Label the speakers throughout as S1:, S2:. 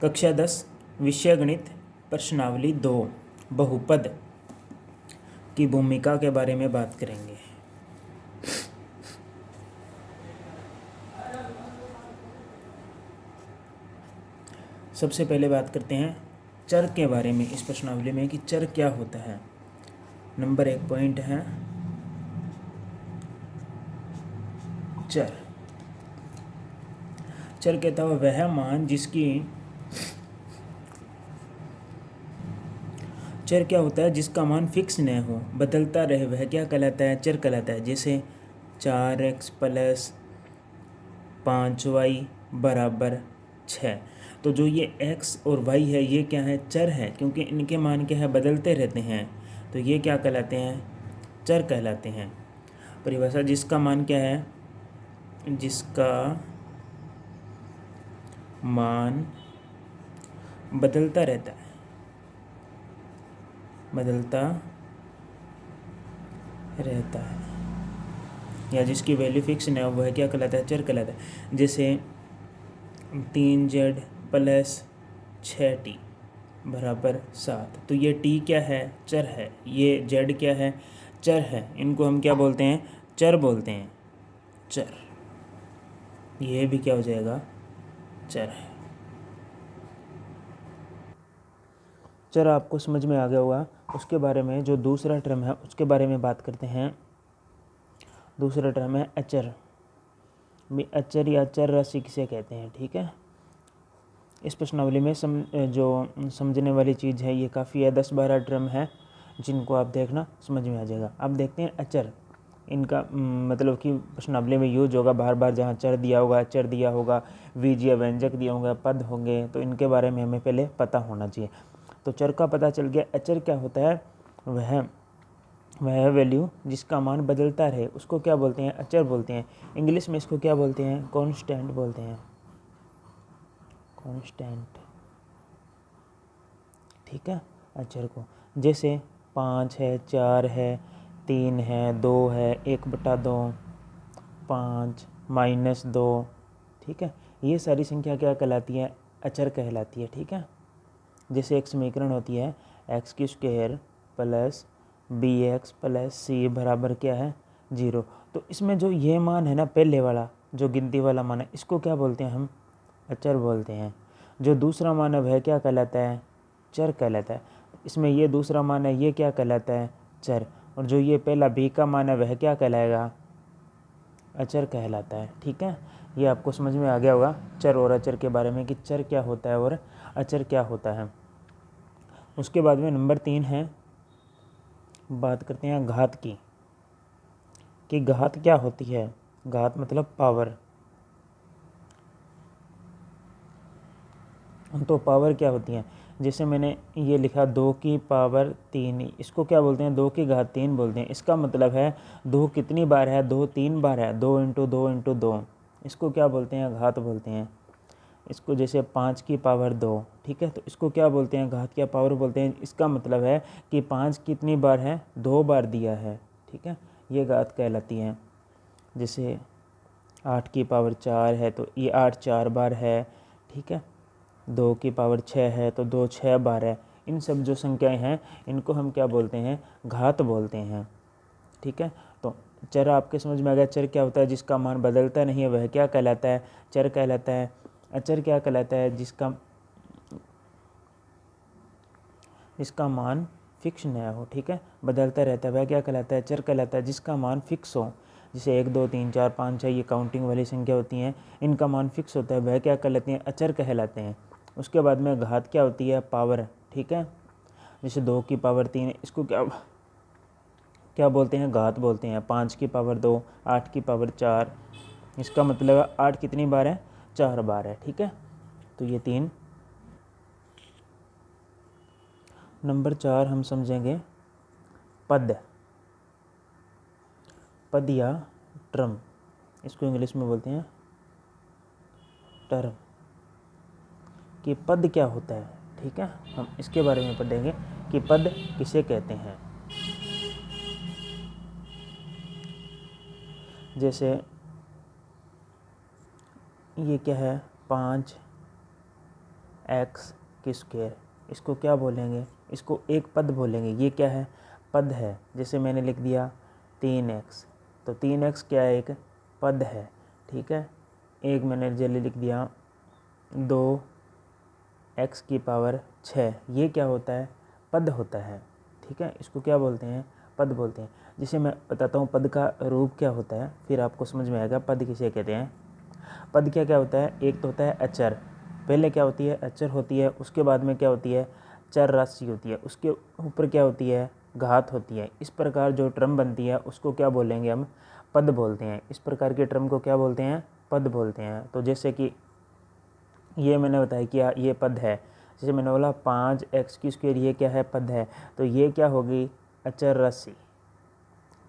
S1: कक्षा 10 विषय गणित प्रश्नावली 2 बहुपद की भूमिका के बारे में बात करेंगे। सबसे पहले बात करते हैं चर के बारे में इस प्रश्नावली में कि चर क्या होता है। नंबर 1 पॉइंट है चर। चर कहता हुआ वह मान जिसकी चर क्या होता है जिसका मान फिक्स न हो, बदलता रहे, वह क्या कहलाता है? चर कहलाता है। जैसे 4x + 5y = 6। तो जो ये x और y है ये क्या है? चर है, क्योंकि इनके मान क्या है? बदलते रहते हैं। तो ये क्या कहलाते हैं? चर कहलाते हैं। परिभाषा जिसका मान क्या है? जिसका मान बदलता रहता है, बदलता रहता है, या जिसकी वैल्यू फिक्स न हो वह क्या कहलाता है? चर कहलाता है। जैसे 3z + 6t = 7। तो ये t क्या है? चर है। ये z क्या है? चर है। इनको हम क्या बोलते हैं? चर बोलते हैं। चर। ये भी क्या हो जाएगा? चर है। चर आपको समझ में आ गया होगा। उसके बारे में जो दूसरा टर्म है उसके बारे में बात करते हैं। दूसरा टर्म है अचर। अचर या चर राशि किसे कहते हैं? ठीक है। इस प्रश्नावली में जो समझने वाली चीज़ है ये काफ़ी है। 10-12 टर्म है जिनको आप देखना समझ में आ जाएगा। अब देखते हैं अचर। इनका मतलब कि प्रश्नावली में यूज होगा बार बार। जहाँ चर दिया होगा, अचर दिया होगा, बीज या व्यंजक दिया होगा, पद होंगे, तो इनके बारे में हमें पहले पता होना चाहिए। तो चर का पता चल गया। अचर क्या होता है? वह वैल्यू जिसका मान बदलता रहे उसको क्या बोलते हैं? अचर बोलते हैं। इंग्लिश में इसको क्या बोलते हैं? कॉन्स्टेंट बोलते हैं। कॉन्स्टेंट। ठीक है, अचर को। जैसे 5 है, 4 है, 3 है, 2 है, 1/2, 5 -2। ठीक है, ये सारी संख्या क्या कहलाती है? अचर कहलाती है। ठीक है। जैसे एक समीकरण होती है x² + bx + c बराबर क्या है? 0। तो इसमें जो ये मान है ना, पहले वाला जो गिनती वाला मान है, इसको क्या बोलते हैं हम? अचर बोलते हैं। जो दूसरा मान है वह क्या कहलाता है? चर कहलाता है। इसमें ये दूसरा मान है ये क्या कहलाता है? चर। और जो ये पहला b का मान है वह क्या कहलाएगा? अचर कहलाता है। ठीक है, ये आपको समझ में आ गया होगा चर और अचर के बारे में कि चर क्या होता है और अचर क्या होता है। उसके बाद में नंबर 3 है, बात करते हैं घात की कि घात क्या होती है। घात मतलब पावर। तो पावर क्या होती है? जैसे मैंने ये लिखा 2⁻3, इसको क्या बोलते हैं? 2⁻3 बोलते हैं। इसका मतलब है 2 कितनी बार है? 2 3 बार है। 2 × 2 × 2। इसको क्या बोलते हैं? घात बोलते हैं। इसको जैसे 5⁻2, ठीक है, तो इसको क्या बोलते हैं? घात या पावर बोलते हैं। इसका मतलब है कि 5 कितनी बार है? 2 बार दिया है। ठीक है, ये घात कहलाती है। जैसे 8⁻4 है तो ये 8 4 बार है। ठीक है, 2⁻6 है तो 2 6 बार है। इन सब जो संख्याएं हैं इनको हम क्या बोलते हैं? घात बोलते हैं। ठीक है, तो चर आपके समझ में आ गया। चर क्या होता है? जिसका मान बदलता नहीं है वह क्या कहलाता है? चर कहलाता है। अचर क्या कहलाता है? जिसका मान फिक्स न हो। ठीक है, बदलता रहता है वह क्या कहलाता है? चर कहलाता है। जिसका मान फिक्स हो, जैसे 1 2 3 4 5 6 ये काउंटिंग वाली संख्या होती हैं, इनका मान फिक्स होता है वह क्या कहलाते हैं? अचर कहलाते हैं। उसके बाद में घात क्या होती है? पावर। ठीक है, जैसे 2⁻3 इसको क्या बोलते हैं? घात बोलते हैं। 5⁻2, 8⁻4, इसका मतलब 8 कितनी बार है? 4 बार है। ठीक है, तो ये 3। नंबर 4 हम समझेंगे पद। पद या टर्म, इसको इंग्लिश में बोलते हैं टर्म। कि पद क्या होता है। ठीक है, हम इसके बारे में पढ़ेंगे कि पद किसे कहते हैं। जैसे ये क्या है? 5 एक्स की स्क्वायर, इसको क्या बोलेंगे, इसको एक पद बोलेंगे। ये क्या है, पद है। जैसे मैंने लिख दिया 3x, तो 3x क्या है, एक पद है, ठीक है। एक मैंने जल्दी लिख दिया 2x की पावर 6, ये क्या होता है, पद होता है, ठीक है। इसको क्या बोलते हैं, पद बोलते हैं। जिसे मैं बताता हूँ पद का रूप क्या होता है, फिर आपको समझ में आएगा पद किसे कहते हैं। पद क्या क्या होता है, एक तो होता है अचर, पहले क्या होती है, अचर होती है, उसके बाद में क्या होती है, चर राशि होती है, उसके ऊपर क्या होती है, घात होती है। इस प्रकार जो टर्म बनती है उसको क्या बोलेंगे, हम पद बोलते हैं। इस प्रकार के टर्म को क्या बोलते हैं, पद बोलते हैं। तो जैसे कि ये मैंने बताया कि ये पद है, जैसे मैंने बोला 5x की स्क्वायर, ये क्या है, पद है। तो ये क्या होगी, अचर राशि,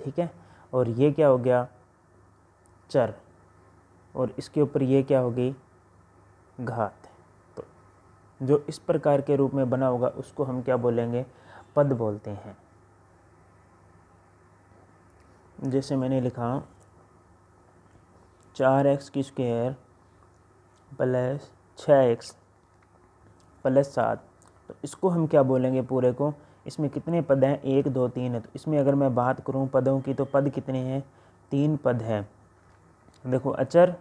S1: ठीक है। और ये क्या हो गया, चर, और इसके ऊपर ये क्या होगी, घात। तो जो इस प्रकार के रूप में बना होगा उसको हम क्या बोलेंगे, पद बोलते हैं। जैसे मैंने लिखा 4x की स्क्वायर प्लस 6x प्लस 7, तो इसको हम क्या बोलेंगे, पूरे को, इसमें कितने पद हैं, 1 2 3 है। तो इसमें अगर मैं बात करूं पदों की, तो पद कितने हैं, 3 पद हैं। देखो, अचर,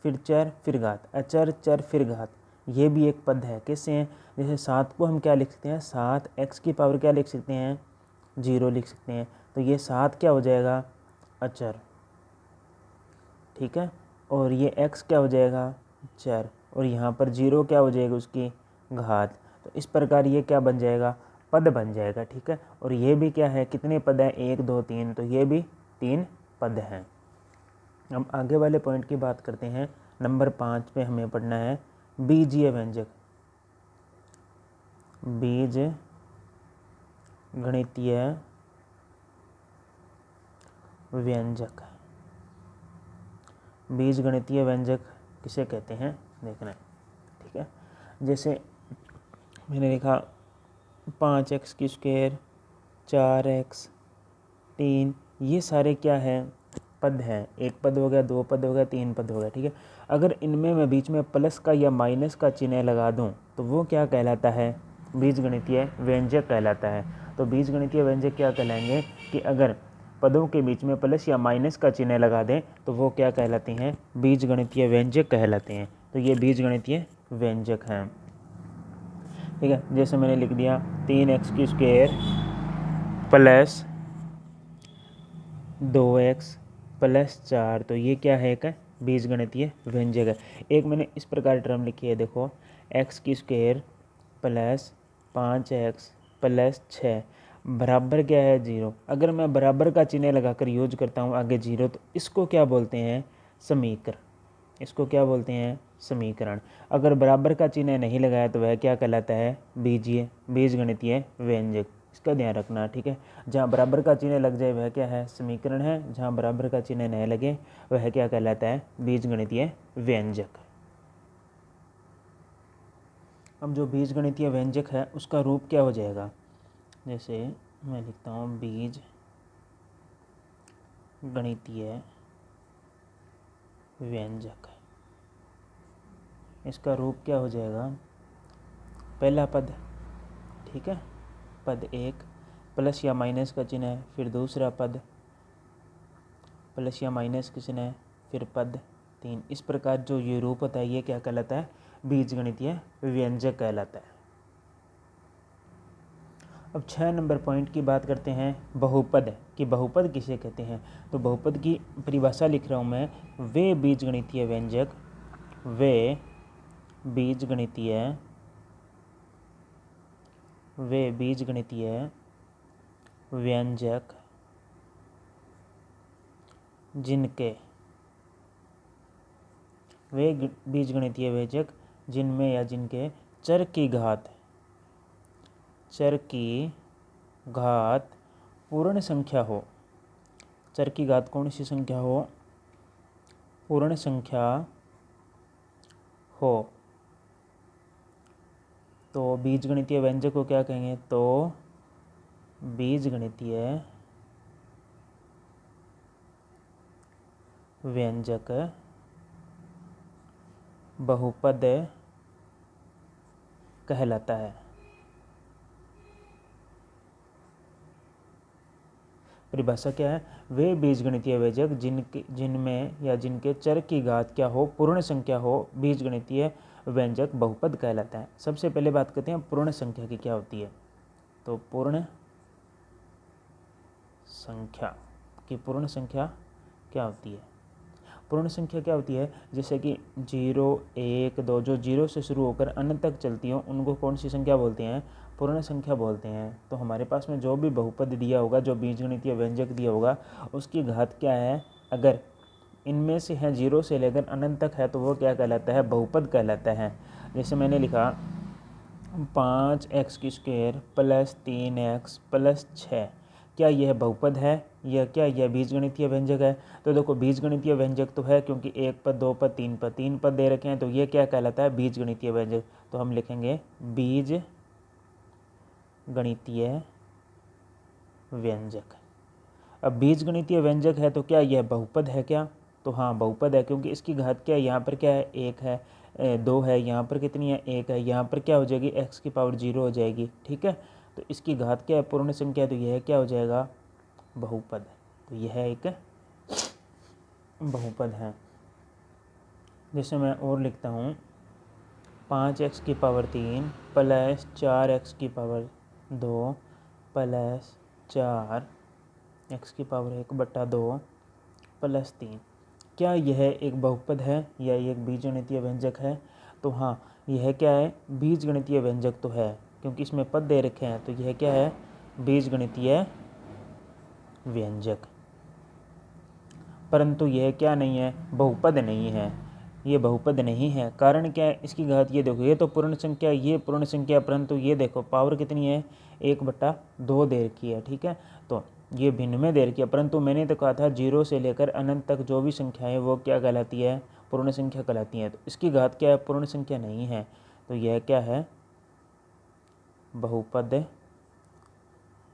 S1: फिर चर, फिर घात, अचर चर फिर घात, ये भी एक पद है। कैसे हैं, जैसे 7 को हम क्या लिख सकते हैं, 7x की पावर क्या लिख सकते हैं, 0 लिख सकते हैं। तो ये 7 क्या हो जाएगा, अचर, ठीक है। और ये x क्या हो जाएगा, चर, और यहाँ पर 0 क्या हो जाएगा, उसकी घात। तो इस प्रकार ये क्या बन जाएगा, पद बन जाएगा, ठीक है। और ये भी क्या है, कितने पद हैं, 1 2 3, तो ये भी 3 पद हैं। हम आगे वाले पॉइंट की बात करते हैं। नंबर 5 पे हमें पढ़ना है बीजीय व्यंजक, बीज गणितीय व्यंजक। बीज गणितीय व्यंजक किसे कहते हैं, देखना है, ठीक है। जैसे मैंने लिखा 5x की स्क्वायर, 4x, 3, ये सारे क्या है, पद हैं। एक पद हो गया, 2 पद हो गया, 3 पद हो गया, ठीक है। अगर इनमें मैं बीच में प्लस का या माइनस का चिन्ह लगा दूं तो वो क्या कहलाता है, बीजगणितीय व्यंजक कहलाता है। तो बीजगणितीय व्यंजक क्या कहलाएंगे कि अगर पदों के बीच में प्लस या माइनस का चिन्ह लगा दें तो वो क्या कहलाते हैं, बीजगणितीय व्यंजक कहलाते हैं। तो ये बीजगणितीय व्यंजक हैं, ठीक है। जैसे मैंने लिख दिया 3x की स्क्वायर प्लस 2x प्लस 4, तो ये क्या है, एक बीजगणितीय व्यंजक है। एक मैंने इस प्रकार टर्म लिखी है, देखो x की स्क्वायर प्लस 5x प्लस 6 बराबर क्या है, 0। अगर मैं बराबर का चिन्ह लगाकर यूज करता हूँ आगे 0, तो इसको क्या बोलते हैं, समीकरण। इसको क्या बोलते हैं, समीकरण। अगर बराबर का चिन्ह नहीं लगाया तो वह क्या कहलाता है, बीजगणितीय व्यंजक। इसका ध्यान रखना, ठीक है। जहाँ बराबर का चिन्ह लग जाए वह क्या है, समीकरण है। जहाँ बराबर का चिन्ह नहीं लगे वह क्या कहलाता है, बीजगणितीय व्यंजक। अब जो बीजगणितीय व्यंजक है उसका रूप क्या हो जाएगा, जैसे मैं लिखता हूँ बीज गणितीय व्यंजक, इसका रूप क्या हो जाएगा, पहला पद, ठीक है, पद 1 प्लस या माइनस का चिन्ह है, फिर दूसरा पद प्लस या माइनस का चिन्ह है, फिर पद 3। इस प्रकार जो ये रूप होता है ये क्या कहलाता है, बीजगणितीय व्यंजक कहलाता है। अब 6 नंबर पॉइंट की बात करते हैं बहुपद कि बहुपद किसे कहते हैं। तो बहुपद की परिभाषा लिख रहा हूँ मैं, वे बीजगणितीय व्यंजक, वे बीजगणितीय व्यंजक जिनके, वे बीजगणितीय व्यंजक जिनमें या जिनके चर की घात पूर्ण संख्या हो। चर की घात कौन सी संख्या हो, पूर्ण संख्या हो, तो बीजगणितीय व्यंजक को क्या कहेंगे, तो बीजगणितीय व्यंजक बहुपद कहलाता है। परिभाषा क्या है? वे बीजगणितीय व्यंजक जिनमें या जिनके चर की घात क्या हो, पूर्ण संख्या हो, बीजगणितीय व्यंजक बहुपद कहलाता है। सबसे पहले बात करते हैं पूर्ण संख्या की क्या होती है। तो पूर्ण संख्या पूर्ण संख्या क्या होती है? पूर्ण संख्या क्या होती है? जैसे कि 0, 1, 2 जो 0 से शुरू होकर अनंत तक चलती हो, उनको कौन सी संख्या बोलते हैं? पूर्ण संख्या बोलते हैं। तो हमारे पास में जो भी बहुपद दिया होगा, जो बीजगणितीय व्यंजक दिया होगा, उसकी घात क्या है? अगर इनमें से है 0 से लेकर अनंत तक है तो वो क्या कहलाता है? बहुपद कहलाता है। जैसे मैंने लिखा 5x² + 3x + 6, क्या यह बहुपद है? यह क्या यह बीजगणितीय व्यंजक है? तो देखो बीजगणितीय व्यंजक तो है, क्योंकि 1 पद, 2 पद, 3 पद दे रखे हैं, तो ये क्या कहलाता है? बीजगणितीय व्यंजक। तो हम लिखेंगे बीजगणितीय व्यंजक। अब बीजगणितीय व्यंजक है तो क्या यह बहुपद है क्या? तो हाँ बहुपद है, क्योंकि इसकी घात क्या है? यहाँ पर क्या है? 1 है, 2 है, यहाँ पर कितनी है? 1 है, यहाँ पर क्या हो जाएगी? x⁴ हो जाएगी। ठीक है, तो इसकी घात क्या है? पूर्ण संख्या, तो यह क्या हो जाएगा? बहुपद। तो यह एक बहुपद है। जैसे मैं और लिखता हूँ 5x⁴ + 4x⁴ 2 + 4x⁴ 1/2 + 3, क्या यह एक बहुपद है या एक बीजगणितीय व्यंजक है? तो हाँ, यह क्या है? बीजगणितीय व्यंजक तो है, क्योंकि इसमें पद दे रखे हैं, तो यह क्या है? बीजगणितीय व्यंजक। परंतु यह क्या नहीं है? बहुपद नहीं है। ये बहुपद नहीं है। कारण क्या है? इसकी घात ये देखो, ये तो पूर्ण संख्या, ये पूर्ण संख्या, परंतु ये देखो पावर कितनी है? 1/2 दे रखी है। ठीक है, तो ये भिन्न में दे रखी है, परंतु मैंने तो कहा था 0 से लेकर अनंत तक जो भी संख्याएं वो क्या कहलाती है? पूर्ण संख्या कहलाती हैं। तो इसकी घात क्या है? पूर्ण संख्या नहीं है। तो यह क्या है? बहुपद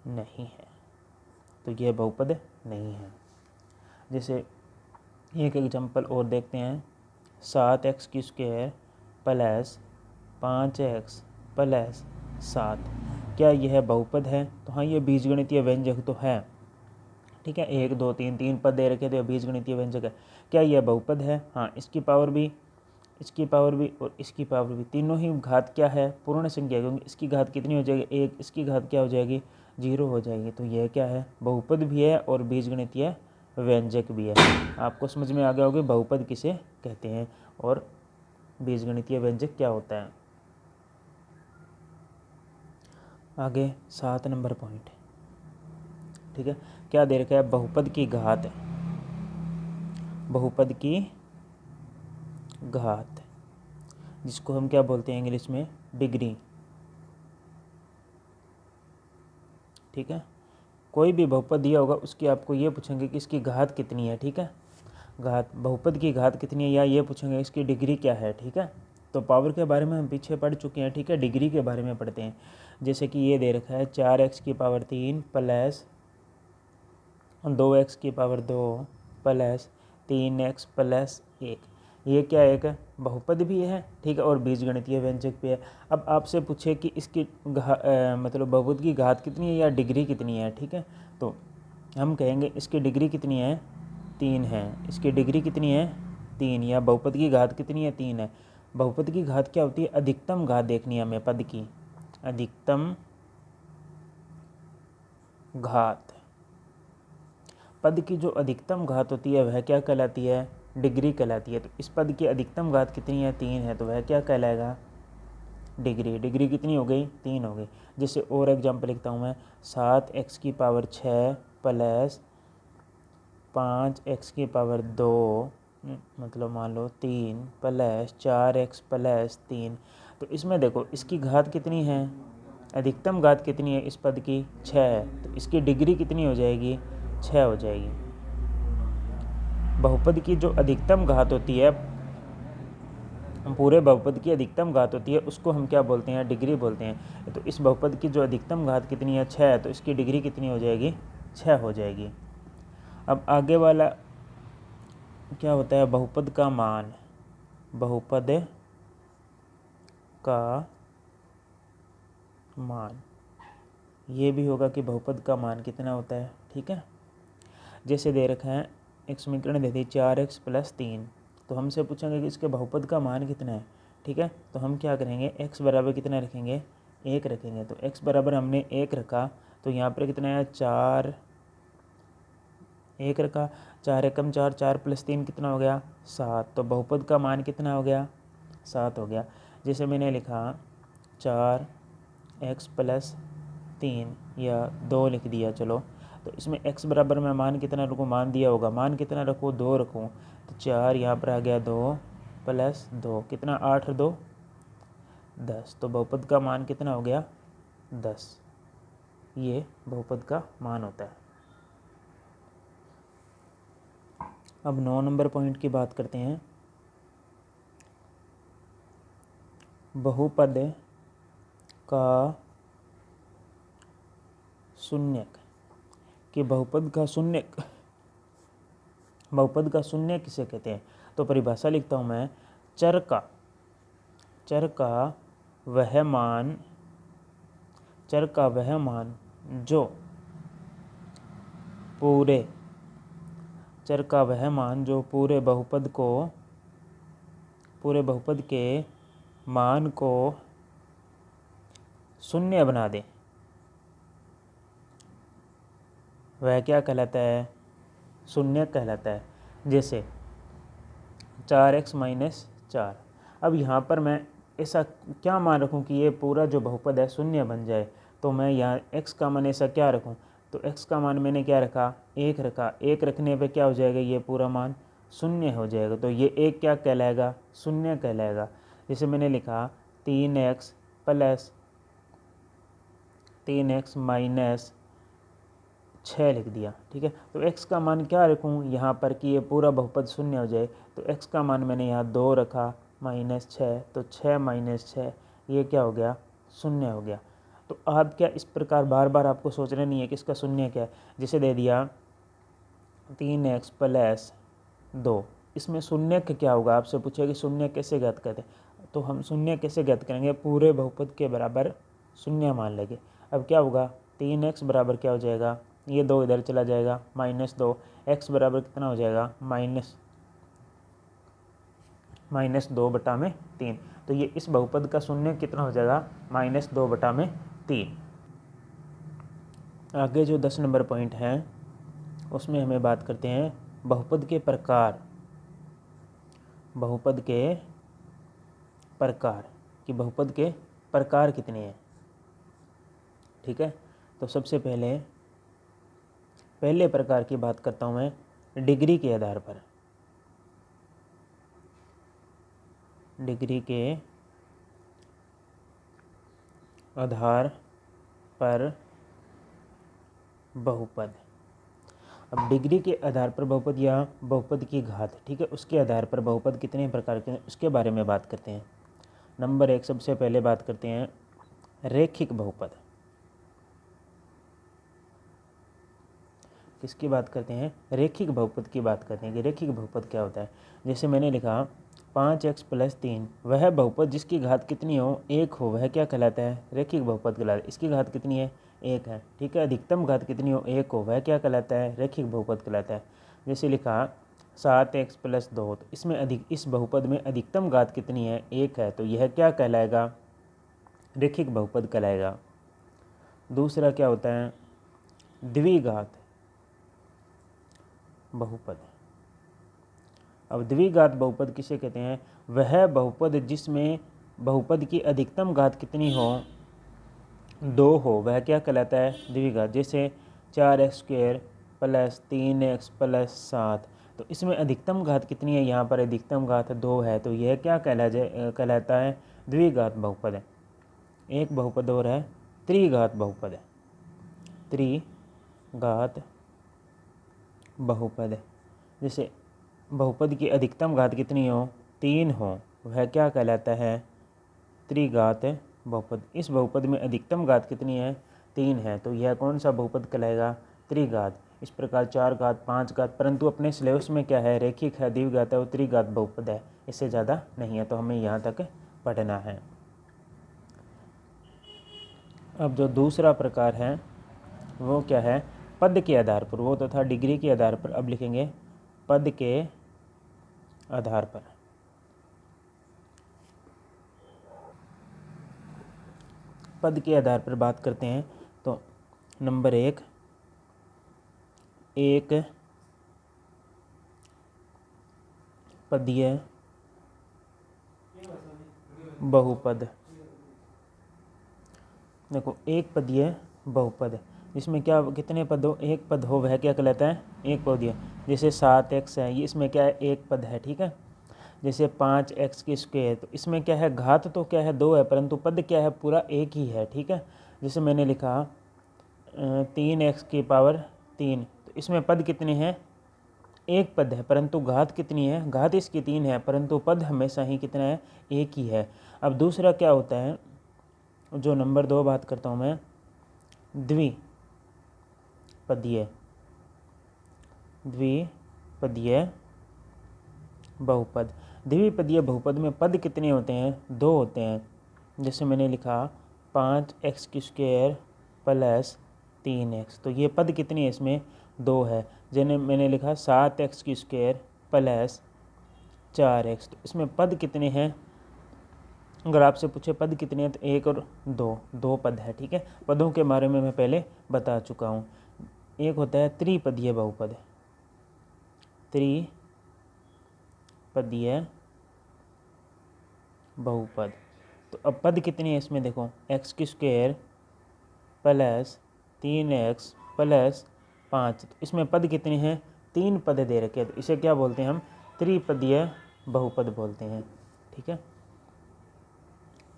S1: नहीं है। तो यह बहुपद नहीं है। जैसे एक एग्जाम्पल और देखते हैं, 7x² + 5x + 7, क्या यह बहुपद है? तो हाँ, ये बीजगणितीय व्यंजक तो है। ठीक है, 1, 2, 3 पद दे रखे थे, बीजगणितीय व्यंजक है। क्या यह बहुपद है? हाँ, इसकी पावर भी, इसकी पावर भी और इसकी पावर भी, तीनों ही घात क्या है? पूर्ण संख्या, क्योंकि इसकी घात कितनी हो जाएगी? 1, इसकी घात क्या हो जाएगी? 0 हो जाएगी। तो यह क्या है? बहुपद भी है और बीजगणितीय व्यंजक भी है। आपको समझ में आ गया होगा बहुपद किसे कहते हैं और बीजगणितीय व्यंजक क्या होता है। आगे 7 नंबर पॉइंट। ठीक है, क्या दे रखा है? बहुपद की घात। बहुपद की घात, जिसको हम क्या बोलते हैं इंग्लिश में? डिग्री। ठीक है, कोई भी बहुपद दिया होगा उसकी आपको ये पूछेंगे कि इसकी घात कितनी है। ठीक है, घात, बहुपद की घात कितनी है, या ये पूछेंगे इसकी डिग्री क्या है। ठीक है, तो पावर के बारे में हम पीछे पढ़ चुके हैं। ठीक है, डिग्री के बारे में पढ़ते हैं। जैसे कि ये दे रखा है 4x⁴ + 2x⁴ + 3x + 1, ये क्या एक बहुपद भी है। ठीक है, और बीजगणितीय व्यंजक भी है। अब आपसे पूछे कि इसकी मतलब बहुपद की घात कितनी है या डिग्री कितनी है। ठीक है, तो हम कहेंगे इसकी डिग्री कितनी है? 3 है। इसकी डिग्री कितनी है? 3। या बहुपद की घात कितनी है? 3 है। बहुपद की घात क्या होती है? अधिकतम घात देखनी है हमें, पद की अधिकतम घात। पद की जो अधिकतम घात होती है वह क्या कहलाती है? डिग्री कहलाती है। तो इस पद की अधिकतम घात कितनी है? 3 है, तो वह क्या कहलाएगा? डिग्री। डिग्री कितनी हो गई? 3 हो गई। जैसे और एग्जाम्पल लिखता हूँ मैं, 7x⁶ + 5x⁴ मतलब मान लो 3 + 4x + 3, तो इसमें देखो इसकी घात कितनी है? अधिकतम घात कितनी है इस पद की? 6 है। तो इसकी डिग्री कितनी हो जाएगी? 6 हो जाएगी। बहुपद की जो अधिकतम घात होती है, पूरे बहुपद की अधिकतम घात होती है, उसको हम क्या बोलते हैं? डिग्री बोलते हैं। तो इस बहुपद की जो अधिकतम घात कितनी है? 6 है, तो इसकी डिग्री कितनी हो जाएगी? 6 हो जाएगी। अब आगे वाला क्या होता है? बहुपद का मान। बहुपद का मान। ये भी होगा कि बहुपद का मान कितना होता है। ठीक है, जैसे दे रखा है एक समीकरण दे दी 4x + 3, तो हमसे पूछेंगे कि इसके बहुपद का मान कितना है। ठीक है, तो हम क्या करेंगे, x बराबर कितना रखेंगे, 1 रखेंगे। तो x बराबर हमने 1 रखा, तो यहाँ पर कितना है 4, 1 रखा, 4 एकम 4, 4 + 3 कितना हो गया 7। तो बहुपद का मान कितना हो गया 7 हो गया। जैसे मैंने लिखा 4x + 3 या 2 लिख दिया। चलो, तो इसमें x बराबर मैं मान कितना रखूँ, मान दिया होगा, मान कितना रखूँ 2 रखूँ। तो 4 यहाँ पर आ गया 2 + 2 कितना 8 और 2 10। तो बहुपद का मान कितना हो गया 10। ये बहुपद का मान होता है। अब 9 नंबर पॉइंट की बात करते हैं। बहुपद का शून्यक कि बहुपद का शून्यक, बहुपद का शून्य किसे कहते हैं। तो परिभाषा लिखता हूँ मैं, चर का वह मान, चर का वह मान जो पूरे, चर का वह मान जो पूरे बहुपद को, पूरे बहुपद के मान को शून्य बना दे, वह क्या कहलाता है, शून्य कहलाता है। जैसे 4x - 4। अब यहाँ पर मैं ऐसा क्या मान रखूँ कि ये पूरा जो बहुपद है शून्य बन जाए। तो मैं यहाँ x का मान ऐसा क्या रखूँ, तो x का मान मैंने क्या रखा 1 रखा। 1 रखने पे क्या हो जाएगा, ये पूरा मान शून्य हो जाएगा। तो ये एक क्या कहलाएगा, शून्य कहलाएगा। जैसे मैंने लिखा 3x + 3x - 6 लिख दिया। ठीक है, तो x का मान क्या रखूँ यहाँ पर कि ये पूरा बहुपद शून्य हो जाए। तो x का मान मैंने यहाँ 2 रखा -6, तो 6 - 6 ये क्या हो गया, शून्य हो गया। तो आप क्या इस प्रकार बार बार आपको सोचना नहीं है कि इसका शून्य क्या है। जैसे दे दिया 3x + 2, इसमें शून्य क्या होगा, आपसे पूछे कि शून्य कैसे ज्ञात करते हैं। तो हम शून्य कैसे ज्ञात करेंगे, पूरे बहुपद के बराबर शून्य मान लेंगे। अब क्या होगा, 3x बराबर क्या हो जाएगा, ये 2 इधर चला जाएगा -2, x बराबर कितना हो जाएगा -2/3। तो ये इस बहुपद का शून्य कितना हो जाएगा -2/3। आगे जो 10 नंबर पॉइंट है उसमें हमें बात करते हैं बहुपद के प्रकार, बहुपद के प्रकार कि बहुपद के प्रकार कितने हैं। ठीक है, तो सबसे पहले प्रकार की बात करता हूँ मैं डिग्री के आधार पर। डिग्री के आधार पर बहुपद। अब डिग्री के आधार पर बहुपद या बहुपद की घात, ठीक है, उसके आधार पर बहुपद कितने प्रकार के हैं उसके बारे में बात करते हैं। नंबर 1 सबसे पहले बात करते हैं रैखिक बहुपद। किसकी बात करते हैं, रैखिक बहुपद की बात करते हैं कि रैखिक बहुपद क्या होता है। जैसे मैंने लिखा 5x + 3, वह बहुपद जिसकी घात कितनी हो 1 हो वह क्या कहलाता है, रैखिक बहुपद कहलाता है। इसकी घात कितनी है 1 है। ठीक है, अधिकतम घात कितनी हो 1 हो वह क्या कहलाता है, रैखिक बहुपद कहलाता है। जैसे लिखा 7x + 2, तो इसमें इस बहुपद में अधिकतम घात कितनी है 1 है, तो यह क्या कहलाएगा, रैखिक बहुपद कहलाएगा। दूसरा क्या होता है द्विघात बहुपद। अब द्विघात बहुपद किसे कहते हैं, वह बहुपद जिसमें बहुपद की अधिकतम घात कितनी हो 2 हो वह क्या कहलाता है, द्विघात। जैसे 4x² + 3x + 7, तो इसमें अधिकतम घात कितनी है, यहाँ पर अधिकतम घात 2 है, तो यह क्या कहलाता है, द्विघात बहुपद है। एक बहुपद और है त्रिघात बहुपद है। त्रिघात बहुपद, जैसे बहुपद की अधिकतम घात कितनी हो 3 हो वह क्या कहलाता है, त्रिघात बहुपद। इस बहुपद में अधिकतम घात कितनी है 3 है, तो यह कौन सा बहुपद कहलाएगा, त्रिघात। इस प्रकार 4 घात 5 घात, परंतु अपने सिलेबस में क्या है, रैखिक है, द्विघात है और त्रिघात बहुपद है, इससे ज़्यादा नहीं है, तो हमें यहाँ तक पढ़ना है। अब जो दूसरा प्रकार है वो क्या है, पद के आधार पर, वो तो था डिग्री के आधार पर, अब लिखेंगे पद के आधार पर। पद के आधार पर बात करते हैं तो नंबर 1, एक पदीय बहुपद। देखो एक पदीय बहुपद, इसमें क्या कितने पद हो, एक पद हो, वह क्या कहलाता है, एक पदीय। जैसे 7x है, ये इसमें क्या है, एक पद है, ठीक है। जैसे 5x की स्क्वायर, तो इसमें क्या है, घात तो क्या है 2 है, परंतु पद क्या है, पूरा एक ही है, ठीक है। जैसे मैंने लिखा 3x की पावर 3, तो इसमें पद कितने हैं, एक पद है, परंतु घात कितनी है, घात इसकी 3 है, परंतु पद हमेशा ही कितना है, एक ही है। अब दूसरा क्या होता है, जो नंबर 2 बात करता हूँ मैं, द्विपदीय बहुपद। द्विपदीय बहुपद में पद कितने होते हैं, 2 होते हैं। जैसे मैंने लिखा 5x की स्क्वायर प्लस 3x, तो ये पद कितनी है, इसमें 2 है। जैसे मैंने लिखा 7x की स्क्वायर प्लस 4x, तो इसमें पद कितने हैं, अगर आपसे पूछे पद कितने हैं तो 1 और 2 पद है, ठीक है। पदों के बारे में मैं पहले बता चुका हूँ। एक होता है त्रिपदीय बहुपद, त्रिपदीय बहुपद। तो अब पद कितने हैं इसमें, देखो x की स्क्वायर प्लस 3x प्लस 5, तो इसमें पद कितने हैं, 3 पद दे रखे हैं, तो इसे क्या बोलते हैं हम, त्रिपदीय बहुपद बोलते हैं, ठीक है।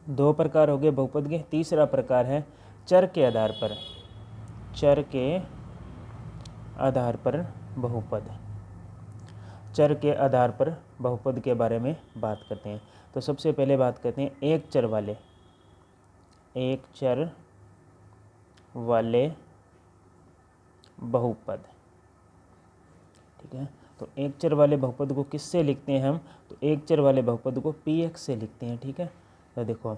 S1: 2 प्रकार हो गए बहुपद के। तीसरा प्रकार है चर के आधार पर, चर के आधार पर बहुपद। चर के आधार पर बहुपद के बारे में बात करते हैं। तो सबसे पहले बात करते हैं एक चर वाले बहुपद, ठीक है। तो एक चर वाले बहुपद को किससे लिखते हैं हम, तो एक चर वाले बहुपद को px से लिखते हैं, ठीक है। तो देखो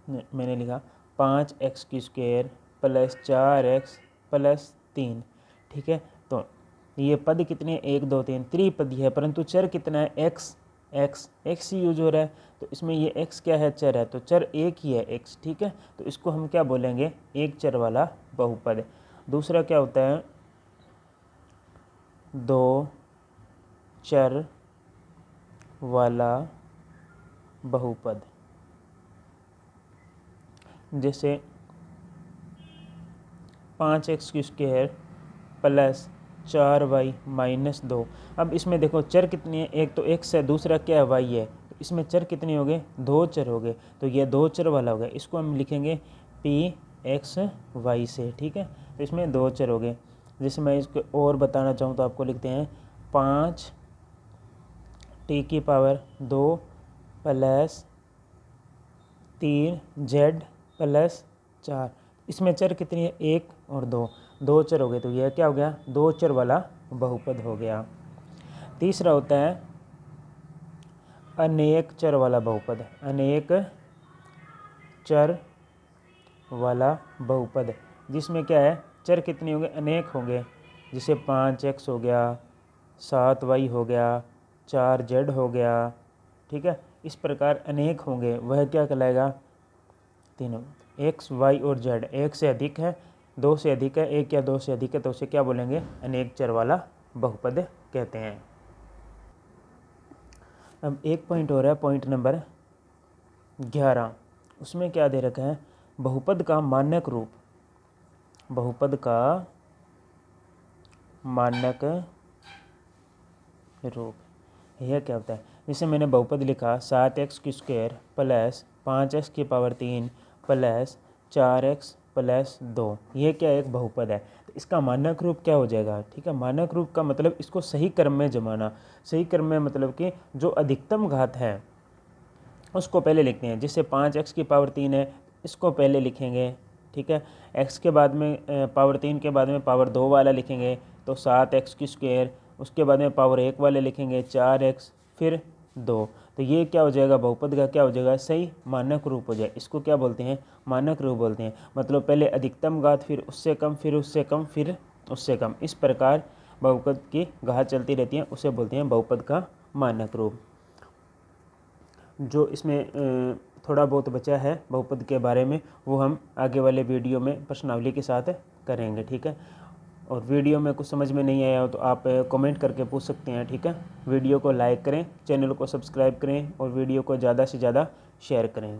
S1: मैंने लिखा 5x की स्क्वायर प्लस 4x प्लस 3, ठीक है। तो ये पद कितने, 1 2 3, त्रिपदी है, परंतु चर कितना है, x ही यूज हो रहा है, तो इसमें ये x क्या है, चर है, तो चर एक ही है x, ठीक है। तो इसको हम क्या बोलेंगे, एक चर वाला बहुपद। दूसरा क्या होता है, 2 चर वाला बहुपद। जैसे 5x की स्क्वायर प्लस 4y माइनस 2। अब इसमें देखो चर कितनी है, एक तो x है, दूसरा क्या है, y है, तो इसमें चर कितने हो गए, 2 चर हो गए, तो ये 2 चर वाला हो गया। इसको हम लिखेंगे pxy से, ठीक है। तो इसमें 2 चर हो गए। जैसे मैं इसको और बताना चाहूँ तो आपको लिखते हैं 5t की पावर 2 प्लस 3z प्लस 4। इसमें चर कितनी है, 1 और 2 चर हो गए, तो यह क्या हो गया, 2 चर वाला बहुपद हो गया। तीसरा होता है अनेक चर वाला बहुपद, अनेक चर वाला बहुपद, जिसमें क्या है, चर कितने होंगे, अनेक होंगे। जैसे 5x हो गया, 7y हो गया, 4z हो गया, ठीक है। इस प्रकार अनेक होंगे, वह क्या कहलाएगा, तीनों x y और z, एक से अधिक है, 2 से अधिक है, 1 या 2 से अधिक है, तो उसे क्या बोलेंगे, अनेक चर वाला बहुपद कहते हैं। अब एक पॉइंट हो रहा है, पॉइंट नंबर 11, उसमें क्या दे रखा है, बहुपद का मानक रूप, बहुपद का मानक रूप, यह क्या होता है। जैसे मैंने बहुपद लिखा 7x की स्क्वायर प्लस 5x की पावर 3 प्लस 4x प्लस 2, ये क्या एक बहुपद है, तो इसका मानक रूप क्या हो जाएगा, ठीक है। मानक रूप का मतलब इसको सही क्रम में जमाना, सही क्रम में मतलब कि जो अधिकतम घात है उसको पहले लिखते हैं। जैसे 5x की पावर 3 है, इसको पहले लिखेंगे, ठीक है। x के बाद में पावर 3 के बाद में पावर 2 वाला लिखेंगे, तो 7x की स्क्वायर, उसके बाद में पावर 1 वाले लिखेंगे 4x फिर 2, तो ये क्या हो जाएगा, बहुपद का क्या हो जाएगा, सही मानक रूप हो जाए। इसको क्या बोलते हैं, मानक रूप बोलते हैं। मतलब पहले अधिकतम घात, फिर उससे कम, फिर उससे कम, फिर उससे कम, इस प्रकार बहुपद की घात चलती रहती है, उसे बोलते हैं बहुपद का मानक रूप। जो इसमें थोड़ा बहुत बचा है बहुपद के बारे में, वो हम आगे वाले वीडियो में प्रश्नावली के साथ करेंगे, ठीक है। और वीडियो में कुछ समझ में नहीं आया हो तो आप कमेंट करके पूछ सकते हैं, ठीक है। वीडियो को लाइक करें, चैनल को सब्सक्राइब करें और वीडियो को ज़्यादा से ज़्यादा शेयर करें।